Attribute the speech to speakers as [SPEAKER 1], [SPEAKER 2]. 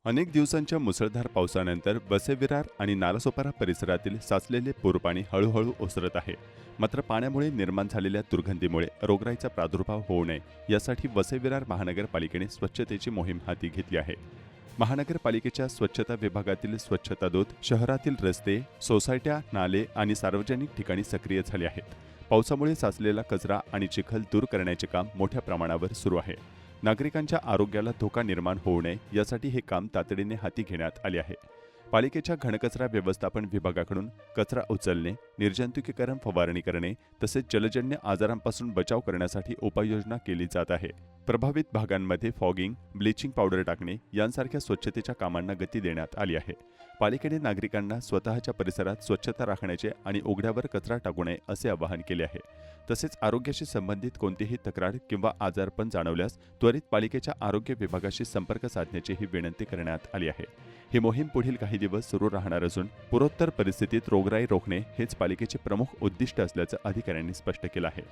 [SPEAKER 1] अनेक दिवसांच्या मुसळधार पावसानंतर वसईविरार आणि नालासोपारा परिसरातील साचलेले पूरपाणी हळूहळू ओसरत आहे. मात्र पाण्यामुळे निर्माण झालेल्या दुर्गंधीमुळे रोगराईचा प्रादुर्भाव होऊ नये यासाठी वसईविरार महानगरपालिकेने स्वच्छतेची मोहीम हाती घेतली आहे. महानगरपालिकेच्या स्वच्छता विभागातील स्वच्छता दूत शहरातील रस्ते, सोसायट्या, नाले आणि सार्वजनिक ठिकाणी सक्रिय झाले आहेत. पावसामुळे साचलेला कचरा आणि चिखल दूर करण्याचे काम मोठ्या प्रमाणावर सुरू आहे. नागरिकांच्या आरोग्याला धोका निर्माण होऊ नये यासाठी हे काम तातडीने हाती घेण्यात आले आहे. पालिकेच्या घनकचरा व्यवस्थापन विभागाकडून कचरा उचलणे, निर्जंतुकीकरण फवारणी करणे तसेच जलजन्य आजारांपासून बचाव करण्यासाठी उपाययोजना केली जात आहे. प्रभावित भागांमध्ये फॉगिंग, ब्लिचिंग पावडर टाकणे यांसारख्या स्वच्छतेच्या कामांना गती देण्यात आली आहे. पालिकेने नागरिकांना स्वतःच्या परिसरात स्वच्छता राखण्याचे आणि उघड्यावर कचरा टाकू नये असे आवाहन केले आहे. तसेच आरोग्याशी संबंधित कोणतीही तक्रार किंवा आजारपण जाणवल्यास त्वरित पालिकेच्या आरोग्य विभागाशी संपर्क साधण्याचीही विनंती करण्यात आली आहे. ही मोहीम पुढील काही दिवस सुरू राहणार असून पूर्वोत्तर परिस्थितीत रोगराई रोखणे हेच पालिकेचे प्रमुख उद्दिष्ट असल्याचं अधिकाऱ्यांनी स्पष्ट केलं आहे.